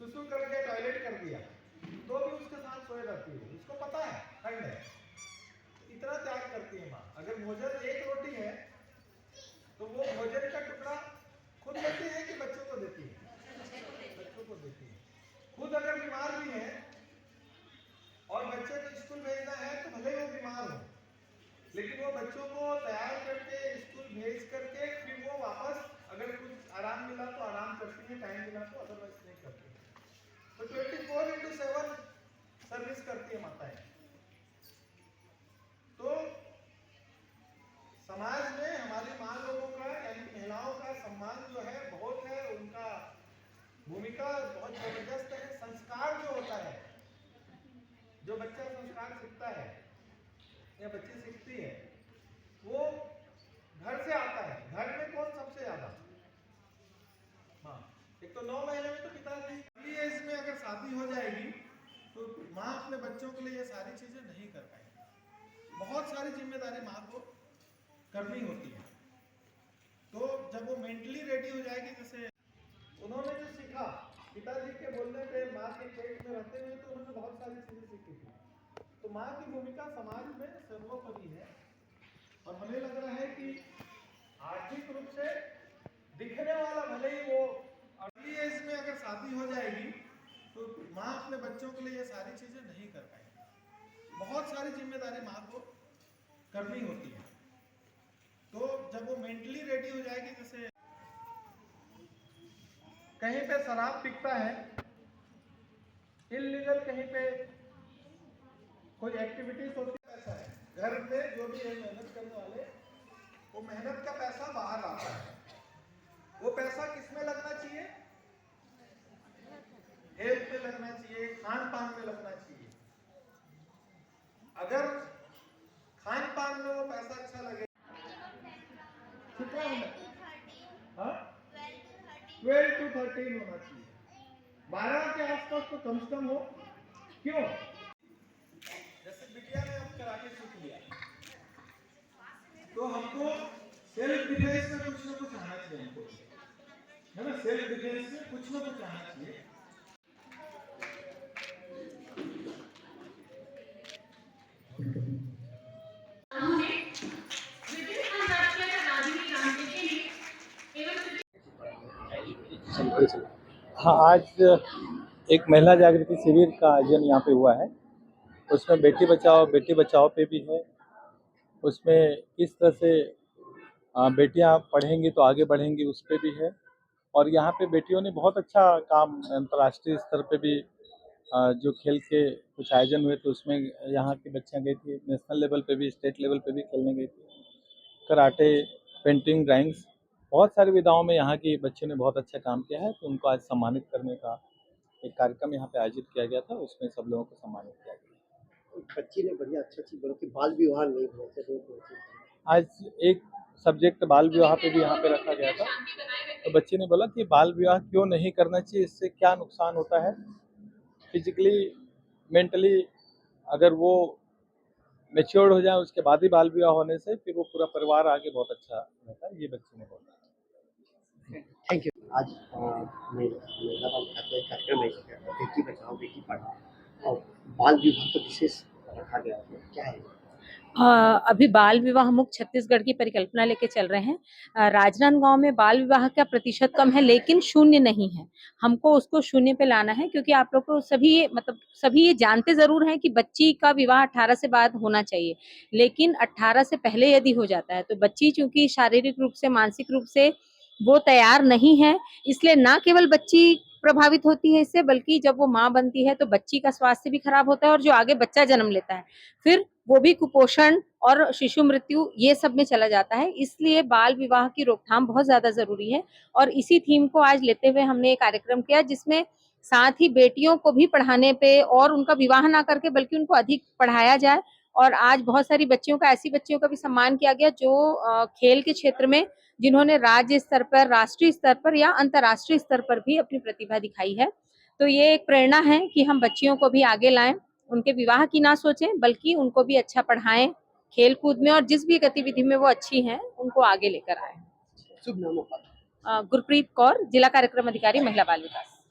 सुसु करके टॉयलेट कर दिया तो भी उसके साथ सोए रहती है, उसको पता है ठंड है, इतना त्याग करती है माँ। अगर भोजन एक रोटी है तो वो भोजन का टुकड़ा खुद लेती है कि बच्चों को देती है? बच्चों को देती है। खुद अगर बीमार भी है और बच्चे को स्कूल भेजना है तो भले वो बीमार हो, लेकिन वो बच्चों को तैयार करके स्कूल भेज करके फिर वो वापस अगर कुछ आराम मिला तो आराम करती है, टाइम मिला तो अदरवाइज नहीं करती है। तो 24/7 सर्विस करती है माताएं। तो समाज में हमारी माँ लोगों का यानी महिलाओं का सम्मान जो है बहुत है, उनका भूमिका बहुत जबरदस्त है। संस्कार जो होता है, जो बच्चा संस्कार सीखता है या बच्ची सीखती है, वो घर से आता है। घर में कौन सबसे ज्यादा? माँ। एक तो 9 महीने में तो पिताजी, अर्ली एज में अगर शादी हो जाएगी तो माँ अपने बच्चों के लिए ये सारी चीजें नहीं कर पाएगी। बहुत सारी जिम्मेदारी माँ को करनी होती है। तो जब वो मेंटली रेडी हो जाएगी, जैसे उन्होंने जो सीखा पिताजी के बोलने पे, माँ के पेट में रहते हुए, तो उन्होंने बहुत सारी चीजें सीखी थी। तो माँ की भूमिका समाज में सर्वोपरि है। और हमें लग रहा है कि आर्थिक रूप से दिखने वाला भले ही वो अर्ली एज में अगर शादी हो जाएगी तो माँ अपने बच्चों के लिए ये सारी चीजें नहीं कर पाएगी। बहुत सारी जिम्मेदारी माँ को करनी होती है। तो जब वो मेंटली रेडी हो जाएगी, जैसे कहीं पे शराब बिकता है इलीगल, कहीं पे कोई एक्टिविटीज होती है, पैसा है घर में जो भी है मेहनत करने वाले, वो मेहनत का पैसा बाहर आता है। वो पैसा किस में लगना चाहिए? हेल्थ में लगना चाहिए, खान पान में लगना चाहिए। अगर खान पान में वो पैसा अच्छा लगे, कितना होना? 12 to 13 होना चाहिए। 12 के आसपास तो कम से कम हो। क्यों? जैसे बिटिया ने अब कराटे सीख लिया तो हमको सेल्फ डिफेंस में कुछ ना कुछ आना चाहिए, हमको है ना। सेल्फ डिफेंस में कुछ ना कुछ आना चाहिए। हाँ, आज एक महिला जागृति शिविर का आयोजन यहाँ पे हुआ है। उसमें बेटी बचाओ पे भी है। उसमें किस तरह से बेटियाँ पढ़ेंगी तो आगे बढ़ेंगी उस पे भी है। और यहाँ पे बेटियों ने बहुत अच्छा काम, अंतर्राष्ट्रीय स्तर पे भी जो खेल के कुछ आयोजन हुए तो उसमें यहाँ की बच्चियाँ गई थी। नेशनल लेवल पे भी, स्टेट लेवल पे भी खेलने गई थी। कराटे, पेंटिंग, ड्राइंग्स, बहुत सारी विधाओं में यहाँ की बच्चियों ने बहुत अच्छा काम किया है। तो उनको आज सम्मानित करने का एक कार्यक्रम यहाँ पे आयोजित किया गया था, उसमें सब लोगों को सम्मानित किया गया। बच्ची ने बढ़िया अच्छा चीज बोला कि बाल विवाह नहीं होते। आज एक सब्जेक्ट बाल विवाह पे भी यहाँ पे रखा गया था। तो बच्ची ने बोला कि बाल विवाह क्यों नहीं करना चाहिए, इससे क्या नुकसान होता है फिजिकली, मेंटली। अगर वो मैच्योर्ड हो जाए उसके बाद ही बाल विवाह होने से फिर वो पूरा परिवार आगे बहुत अच्छा रहता है, ये बच्ची ने बोला। Thank you. आज महिला बाल कार्यक्रम है, बेटी बचाओ बेटी पढ़ाओ और बाल विवाह को विशेष रखा गया है, क्या है? अभी बाल विवाह मुक्त छत्तीसगढ़ की परिकल्पना लेके चल रहे हैं। राजनांदगांव में बाल विवाह का प्रतिशत कम है लेकिन शून्य नहीं है। हमको उसको शून्य पे लाना है, क्योंकि आप लोग को सभी ये जानते जरूर हैं कि बच्ची का विवाह 18 से बाद होना चाहिए, लेकिन 18 से पहले यदि हो जाता है तो बच्ची चूंकि शारीरिक रूप से, मानसिक रूप से वो तैयार नहीं है, इसलिए ना केवल बच्ची प्रभावित होती है इससे, बल्कि जब वो माँ बनती है तो बच्ची का स्वास्थ्य भी खराब होता है और जो आगे बच्चा जन्म लेता है फिर वो भी कुपोषण और शिशु मृत्यु ये सब में चला जाता है। इसलिए बाल विवाह की रोकथाम बहुत ज्यादा जरूरी है और इसी थीम को आज लेते हुए हमने एक कार्यक्रम किया, जिसमें साथ ही बेटियों को भी पढ़ाने पे और उनका विवाह ना करके बल्कि उनको अधिक पढ़ाया जाए। और आज बहुत सारी बच्चियों का, ऐसी बच्चियों का भी सम्मान किया गया जो खेल के क्षेत्र में, जिन्होंने राज्य स्तर पर, राष्ट्रीय स्तर पर या अंतर्राष्ट्रीय स्तर पर भी अपनी प्रतिभा दिखाई है। तो ये एक प्रेरणा है कि हम बच्चियों को भी आगे लाएं, उनके विवाह की ना सोचें बल्कि उनको भी अच्छा पढ़ाएं, खेल कूद में और जिस भी गतिविधि में वो अच्छी हैं उनको आगे लेकर आए। शुभ नामों पर गुरप्रीत कौर, जिला कार्यक्रम अधिकारी, महिला बाल विकास।